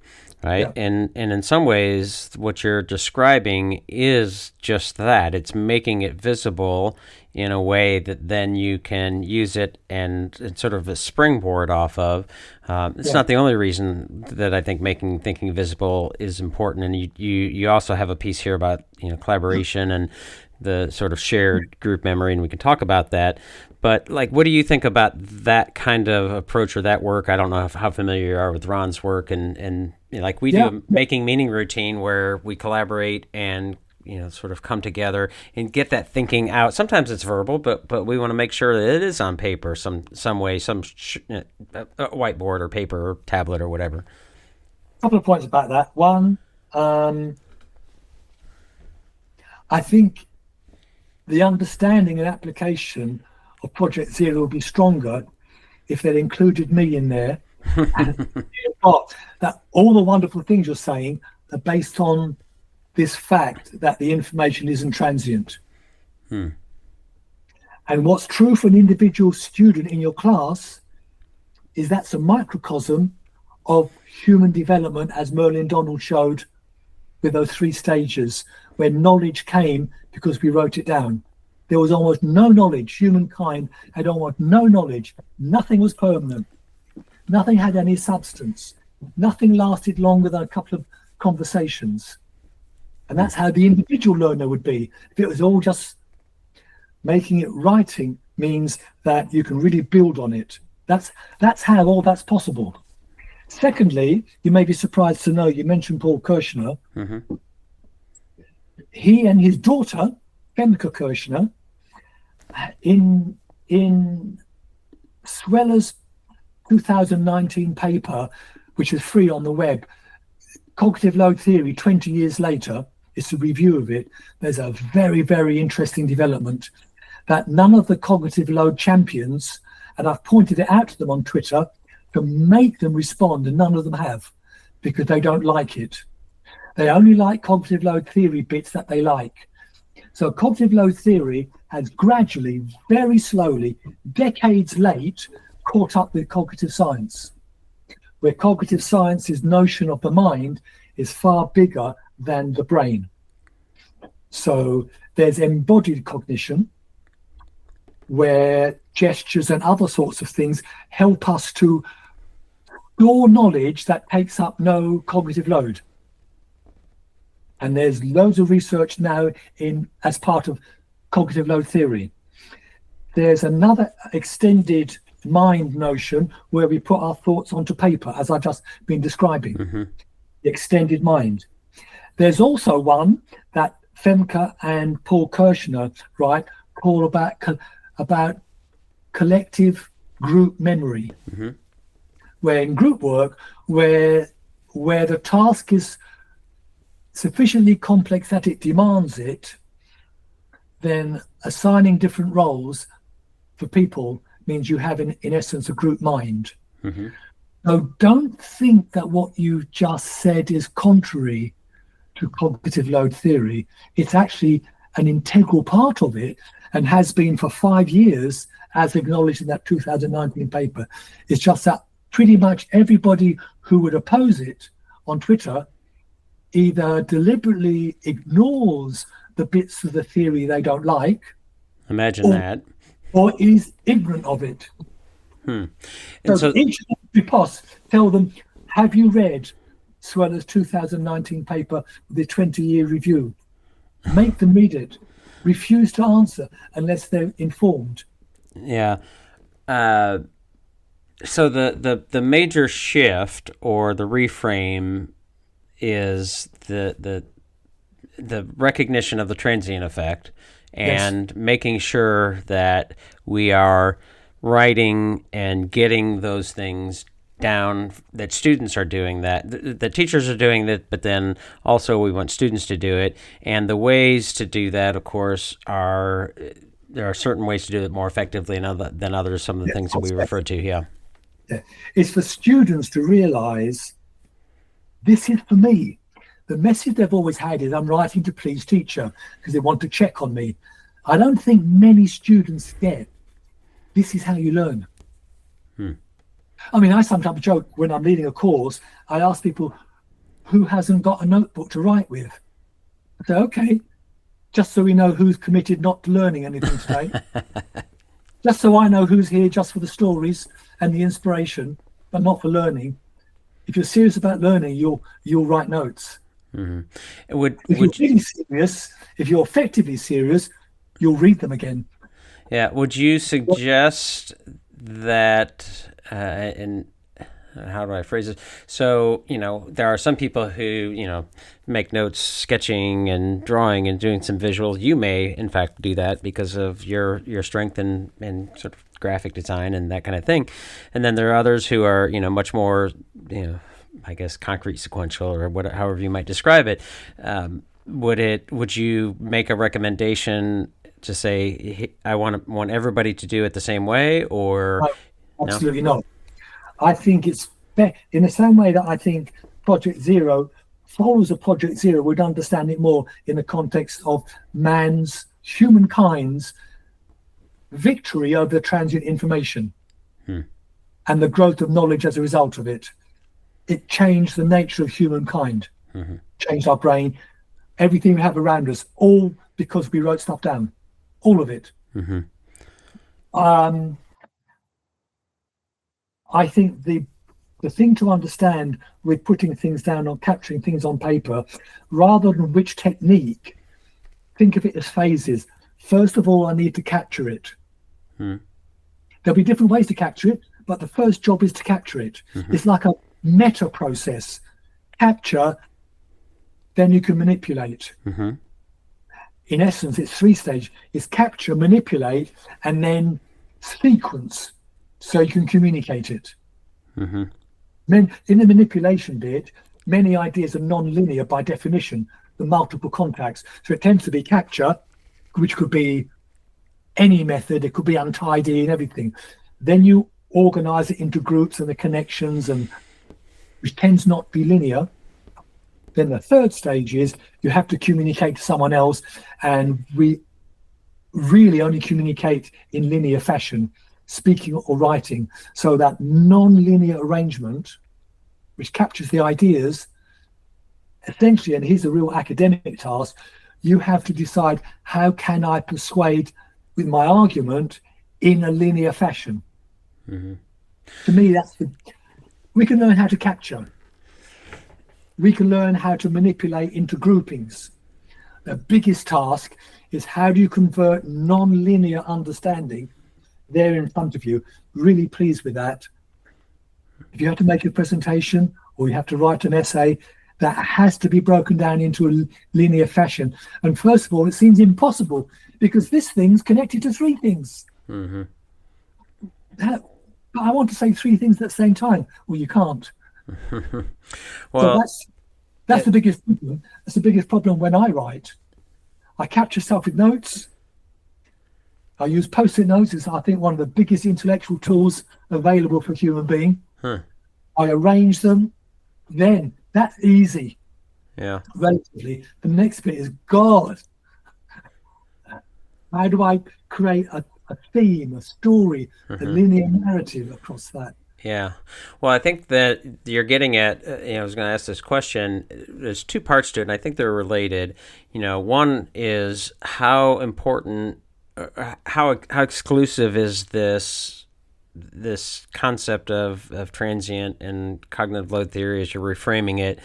S2: Right. Yeah. And in some ways, what you're describing is just that. It's making it visible in a way that then you can use it and it's sort of a springboard off of. It's not the only reason that I think making thinking visible is important. And you also have a piece here about collaboration and the sort of shared group memory, and we can talk about that. But what do you think about that kind of approach or that work? I don't know how familiar you are with Ron's work, and we do a making meaning routine where we collaborate and sort of come together and get that thinking out. Sometimes it's verbal, but we want to make sure that it is on paper, some way, whiteboard or paper or tablet or whatever.
S3: A couple of points about that. One, I think the understanding and application of Project Zero will be stronger if they included me in there. And that all the wonderful things you're saying are based on this fact that the information isn't transient. And what's true for an individual student in your class is that's a microcosm of human development, as Merlin Donald showed with those 3 stages, where knowledge came because we wrote it down. There was almost no knowledge. Humankind had almost no knowledge. Nothing was permanent. Nothing had any substance. Nothing lasted longer than a couple of conversations. And that's how the individual learner would be. If it was all just making it writing, means that you can really build on it. That's how all that's possible. Secondly, you may be surprised to know, you mentioned Paul Kirshner. He and his daughter, Femke Kirshner, in Sweller's 2019 paper, which is free on the web, Cognitive Load Theory, 20 years later, it's a review of it. There's a very, very interesting development that none of the cognitive load champions, and I've pointed it out to them on Twitter, can make them respond, and none of them have, because they don't like it. They only like cognitive load theory bits that they like. So cognitive load theory has gradually, very slowly, decades late, caught up with cognitive science, where cognitive science's notion of the mind is far bigger than the brain. So there's embodied cognition, where gestures and other sorts of things help us to store knowledge that takes up no cognitive load. And there's loads of research now as part of cognitive load theory. There's another extended mind notion where we put our thoughts onto paper, as I've just been describing, the extended mind. There's also one that Femke and Paul Kirshner, call about collective group memory, where in group work, where the task is sufficiently complex that it demands it, then assigning different roles for people means you have in essence a group mind. So don't think that what you just said is contrary to cognitive load theory. It's actually an integral part of it, and has been for 5 years, as acknowledged in that 2019 paper. It's just that pretty much everybody who would oppose it on Twitter either deliberately ignores the bits of the theory they don't like.
S2: Imagine that.
S3: Or is ignorant of it.
S2: And
S3: so each post, tell them, have you read Sweller's 2019 paper, the 20-year review? Make them read it. Refuse to answer unless they're informed.
S2: Yeah. So the major shift or the reframe is the recognition of the transient effect, and making sure that we are writing and getting those things down, that students are doing that, the teachers are doing that, but then also we want students to do it. And the ways to do that, of course, there are certain ways to do it more effectively than others, some of the things that we referred to. Yeah.
S3: It's for students to realize this is for me. The message they've always had is I'm writing to please teacher because they want to check on me. I don't think many students get this is how you learn. I mean, I sometimes joke when I'm leading a course, I ask people who hasn't got a notebook to write with. I say, okay, just so we know who's committed not to learning anything today. Just so I know who's here just for the stories and the inspiration, but not for learning. If you're serious about learning, you'll write notes. If you're really serious, if you're effectively serious, you'll read them again.
S2: Yeah. Would you suggest that, and how do I phrase it? So, there are some people who, make notes, sketching and drawing and doing some visuals. You may, in fact, do that because of your strength in sort of graphic design and that kind of thing. And then there are others who are, much more, I guess, concrete, sequential, or however you might describe it. Would you make a recommendation to say, I want everybody to do it the same way, or
S3: absolutely not? I think it's in the same way that I think Project Zero, followers of Project Zero would understand it more in the context of humankind's victory over transient information and the growth of knowledge as a result of it. It changed the nature of humankind, changed our brain, everything we have around us, all because we wrote stuff down, all of it. I think the thing to understand with putting things down or capturing things on paper, rather than which technique, think of it as phases. First of all, I need to capture it. There'll be different ways to capture it, but the first job is to capture it. It's like a meta process. Capture, then you can manipulate. In essence, it's 3 stage. It's capture, manipulate, and then sequence, so you can communicate it. Then in the manipulation bit, many ideas are non-linear by definition, the multiple contacts. So it tends to be capture, which could be any method. It could be untidy and everything. Then you organize it into groups and the connections, and which tends not to be linear. Then the third stage is you have to communicate to someone else, and we really only communicate in linear fashion, speaking or writing. So that non-linear arrangement, which captures the ideas, essentially, and here's a real academic task, you have to decide, how can I persuade with my argument in a linear fashion? To me, we can learn how to capture. We can learn how to manipulate into groupings. The biggest task is, how do you convert non-linear understanding there in front of you? Really pleased with that. If you have to make a presentation or you have to write an essay, that has to be broken down into a linear fashion. And first of all, it seems impossible because this thing's connected to three things.
S2: Mm-hmm.
S3: But I want to say three things at the same time. Well, you can't.
S2: Well,
S3: so that's the biggest problem. That's the biggest problem when I write. I capture stuff with notes. I use post-it notes. It's, I think, one of the biggest intellectual tools available for a human being.
S2: huh.
S3: I arrange them. Then that's easy.
S2: Yeah.
S3: Relatively. The next bit is God. How do I create a theme, a story, a linear narrative across that?
S2: Yeah. Well, I think that you're getting at, I was going to ask this question. There's two parts to it, and I think they're related. One is how important, how exclusive is this concept of transient and cognitive load theory, as you're reframing it,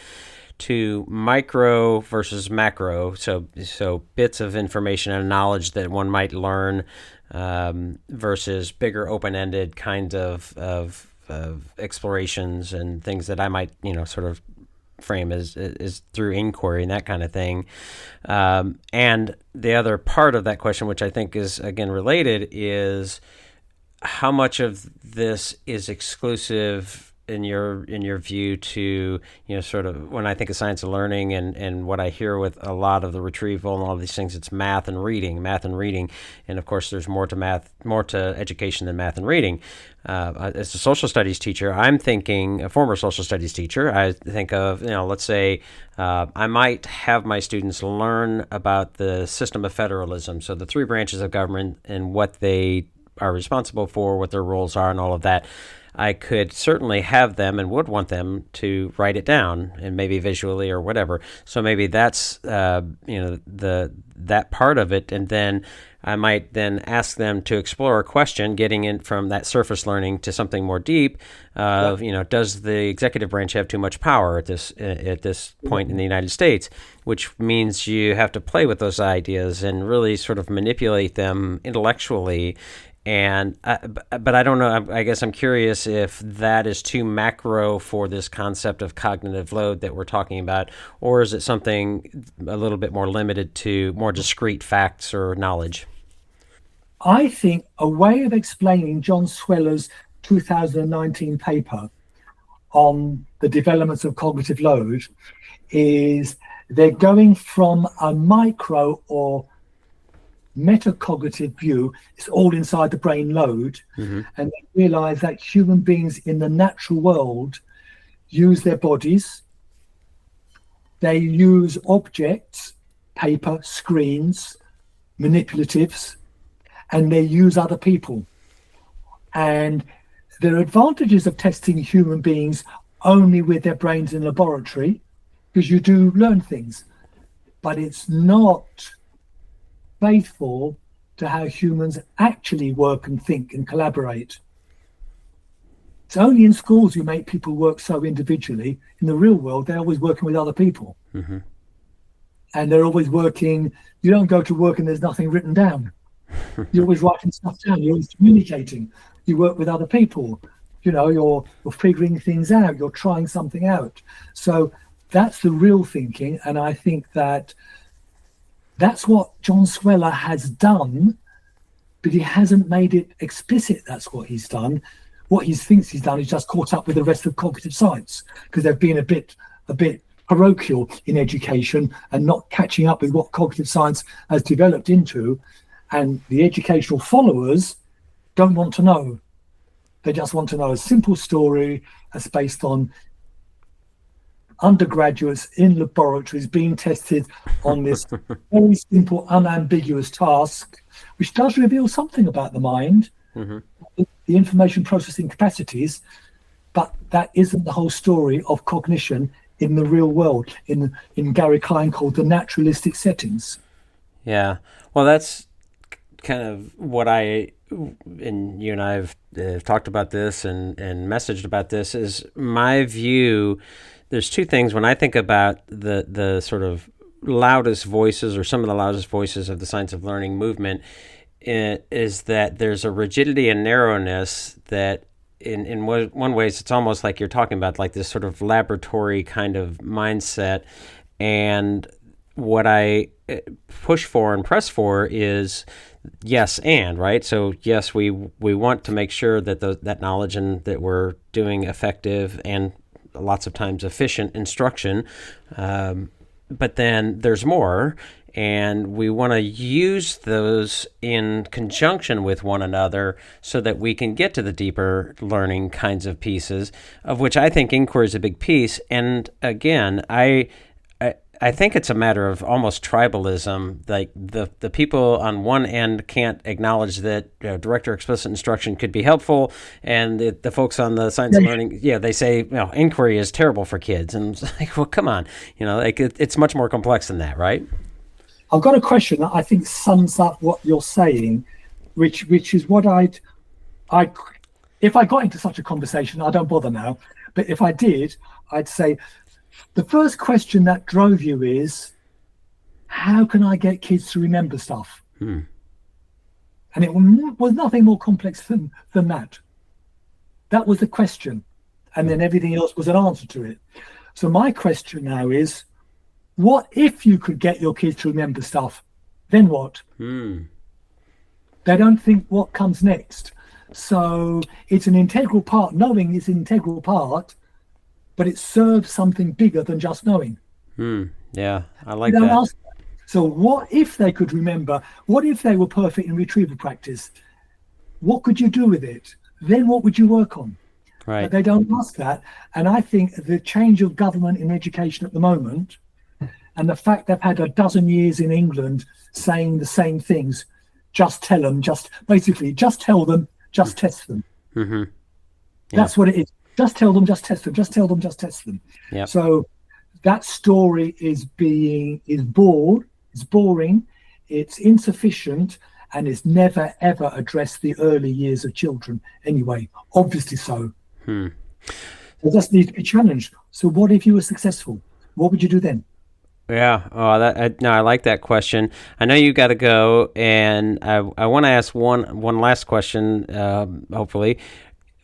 S2: to micro versus macro, so bits of information and knowledge that one might learn, versus bigger open-ended kinds of explorations and things that I might sort of frame as through inquiry and that kind of thing. And the other part of that question, which I think is again related, is how much of this is exclusive in your view to sort of, when I think of science of learning and what I hear with a lot of the retrieval and all of these things, it's math and reading, and of course there's more to education than math and reading. As a social studies teacher, I'm thinking, a former social studies teacher, I think of, let's say I might have my students learn about the system of federalism, so the three branches of government and what they are responsible for, what their roles are, and all of that. I could certainly have them and would want them to write it down, and maybe visually or whatever. So maybe that's that part of it, and then I might then ask them to explore a question, getting in from that surface learning to something more deep. Does the executive branch have too much power at this point in the United States? Which means you have to play with those ideas and really sort of manipulate them intellectually. But I don't know. I guess I'm curious if that is too macro for this concept of cognitive load that we're talking about, or is it something a little bit more limited to more discrete facts or knowledge?
S3: I think a way of explaining John Sweller's 2019 paper on the developments of cognitive load is they're going from a micro or metacognitive view. It's all inside the brain load, and they realize that human beings in the natural world use their bodies, they use objects, paper, screens, manipulatives, and they use other people. And there are advantages of testing human beings only with their brains in a laboratory, because you do learn things, but it's not faithful to how humans actually work and think and collaborate. It's only in schools you make people work so individually. In the real world, they're always working with other people. And they're always working. You don't go to work and there's nothing written down. You're always writing stuff down. You're always communicating. You work with other people. You're figuring things out. You're trying something out. So that's the real thinking. And I think that's what John Sweller has done, but he hasn't made it explicit that's what he's done. What he thinks he's done is just caught up with the rest of cognitive science, because they've been a bit parochial in education and not catching up with what cognitive science has developed into. And the educational followers don't want to know. They just want to know a simple story that's based on undergraduates in laboratories being tested on this very simple, unambiguous task, which does reveal something about the mind, the information processing capacities, but that isn't the whole story of cognition in the real world, in Gary Klein called the naturalistic settings.
S2: Yeah. Well, that's kind of what and you and I have talked about this and messaged about this, is my view. There's two things when I think about the sort of loudest voices, or some of the loudest voices of the science of learning movement, is that there's a rigidity and narrowness that in one ways, it's almost like you're talking about like this sort of laboratory kind of mindset. And what I push for and press for is yes and, right? So yes, we want to make sure that that knowledge and that we're doing effective and lots of times efficient instruction. But then there's more, and we want to use those in conjunction with one another so that we can get to the deeper learning kinds of pieces, of which I think inquiry is a big piece. And again, I think it's a matter of almost tribalism. Like the people on one end can't acknowledge that direct or explicit instruction could be helpful, and the folks on the science of learning, they say, inquiry is terrible for kids. And it's like, well, come on, like it's much more complex than that, right?
S3: I've got a question that I think sums up what you're saying, which is what if I got into such a conversation, I don't bother now, but if I did, I'd say, the first question that drove you is, how can I get kids to remember stuff? And it was nothing more complex than that. That was the question. And then everything else was an answer to it. So my question now is, what if you could get your kids to remember stuff? Then what? They don't think what comes next. So it's an integral part. Knowing is an integral part, but it serves something bigger than just knowing.
S2: Yeah, I like that.
S3: So what if they could remember? What if they were perfect in retrieval practice? What could you do with it? Then what would you work on?
S2: Right.
S3: But they don't ask that. And I think the change of government in education at the moment, and the fact they've had a dozen years in England saying the same things, just tell them, just tell them, just test them. That's what it is. Just tell them, just test them. Just tell them, just test them.
S2: Yep.
S3: So that story is boring, it's insufficient, and it's never ever addressed the early years of children. Anyway, obviously so. So that needs to be challenged. So what if you were successful? What would you do then?
S2: Yeah. I like that question. I know you got to go, and I want to ask one last question. Hopefully.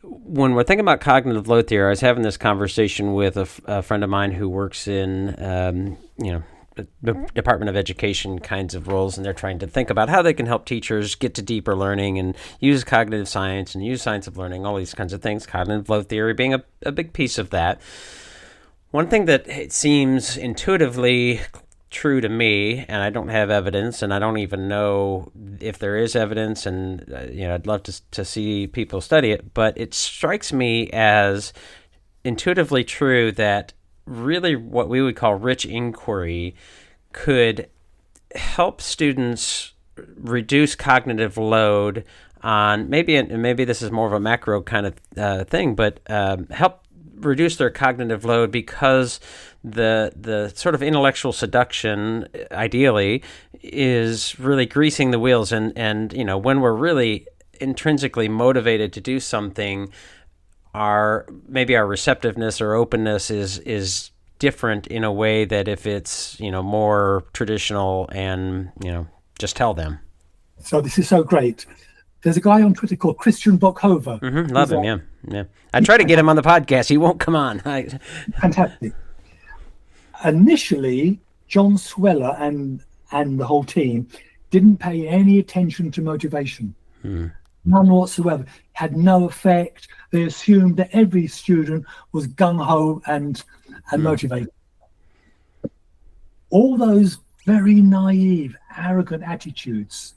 S2: When we're thinking about cognitive load theory, I was having this conversation with a friend of mine who works in, the Department of Education kinds of roles, and they're trying to think about how they can help teachers get to deeper learning and use cognitive science and use science of learning, all these kinds of things, cognitive load theory being a big piece of that. One thing that it seems intuitively true to me, and I don't have evidence, and I don't even know if there is evidence, and I'd love to see people study it, but it strikes me as intuitively true that really what we would call rich inquiry could help students reduce cognitive load on maybe this is more of a macro kind of thing, but help reduce their cognitive load, because the sort of intellectual seduction ideally is really greasing the wheels, and when we're really intrinsically motivated to do something, our receptiveness or openness is different in a way that if it's more traditional and just tell them.
S3: So this is so great. There's a guy on Twitter called Christian Bokhover.
S2: Love him, yeah. I try to get him on the podcast. He won't come on.
S3: Fantastic. Initially, John Sweller and the whole team didn't pay any attention to motivation. None whatsoever. Had no effect. They assumed that every student was gung-ho and motivated. All those very naive, arrogant attitudes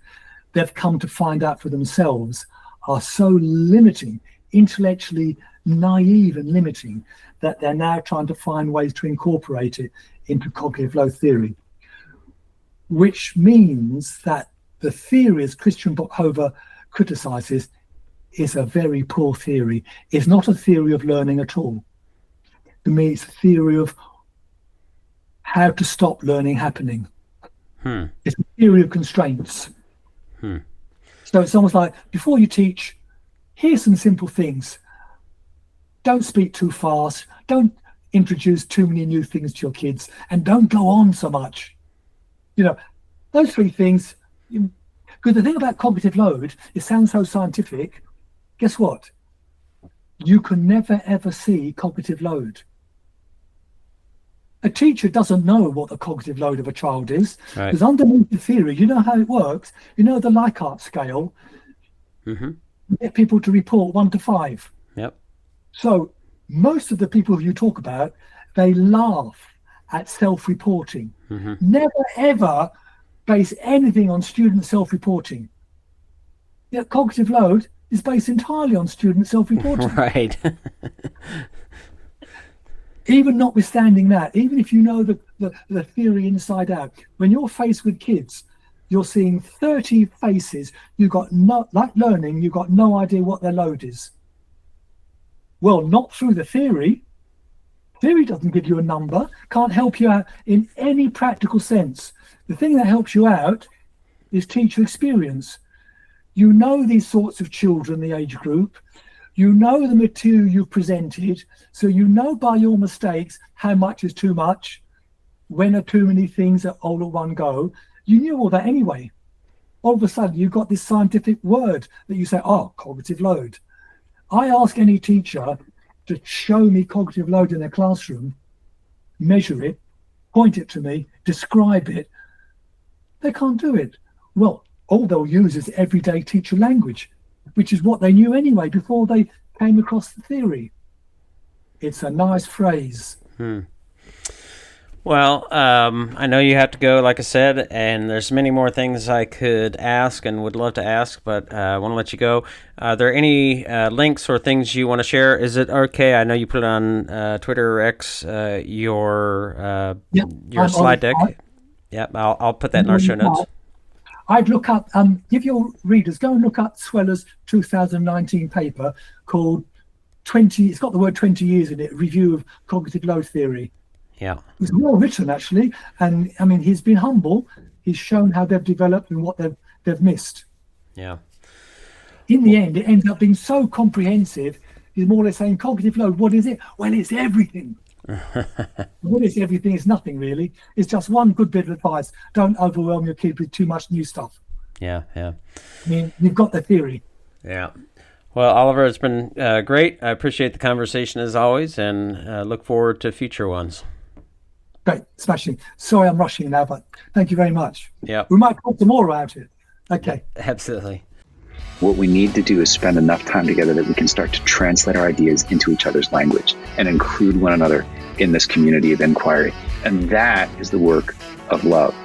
S3: they've come to find out for themselves are so limiting, intellectually naive and limiting, that they're now trying to find ways to incorporate it into cognitive load theory, which means that the theory, as Christian Bokhover criticizes, is a very poor theory. It's not a theory of learning at all. To me, it's a theory of how to stop learning happening. It's a theory of constraints. So it's almost like, before you teach, here's some simple things. Don't speak too fast. Don't introduce too many new things to your kids, and don't go on so much. Those three things. Because the thing about cognitive load, it sounds so scientific. Guess what? you can never ever see cognitive load. A teacher doesn't know what the cognitive load of a child is, because underneath the theory, you know how it works. You know the Likert scale. You get people to report 1 to 5.
S2: Yep.
S3: So most of the people who you talk about, they laugh at self-reporting. Never ever base anything on student self-reporting. Yet cognitive load is based entirely on student self-reporting.
S2: Right.
S3: Even notwithstanding that, even if you know the theory inside out, when you're faced with kids, you're seeing 30 faces, you've got no, like learning, you've got no idea what their load is. Well, not through the theory. Theory doesn't give you a number, can't help you out in any practical sense. The thing that helps you out is teacher experience. You know these sorts of children, the age group. You know the material you've presented, so you know by your mistakes how much is too much, when are too many things all at one go. You knew all that anyway. All of a sudden, you've got this scientific word that you say, oh, cognitive load. I ask any teacher to show me cognitive load in their classroom, measure it, point it to me, describe it. They can't do it. Well, all they'll use is everyday teacher language, which is what they knew anyway before they came across the theory. It's a nice phrase.
S2: Well, I know you have to go, like I said, and there's many more things I could ask and would love to ask, but I want to let you go. Are there any links or things you want to share? Is it okay? I know you put it on Twitter or X, your slide deck. Yep, I'll put that in our show notes.
S3: I'd look up, give your readers, go and look up Sweller's 2019 paper called 20, it's got the word 20 years in it, Review of Cognitive Load Theory.
S2: Yeah.
S3: It's well written, actually. And I mean, he's been humble. He's shown how they've developed and what they've missed.
S2: Yeah.
S3: In the end, it ends up being so comprehensive. He's more or less saying, cognitive load, what is it? Well, it's everything. What is everything? It's nothing, really. It's just one good bit of advice. Don't overwhelm your kid with too much new stuff.
S2: Yeah.
S3: I mean, you've got the theory.
S2: Yeah. Well, Oliver, it's been great. I appreciate the conversation as always, and look forward to future ones.
S3: Great, smashing. Sorry I'm rushing now, but thank you very much.
S2: Yeah.
S3: We might talk some more about it. Okay.
S2: Absolutely.
S1: What we need to do is spend enough time together that we can start to translate our ideas into each other's language and include one another in this community of inquiry. And that is the work of love.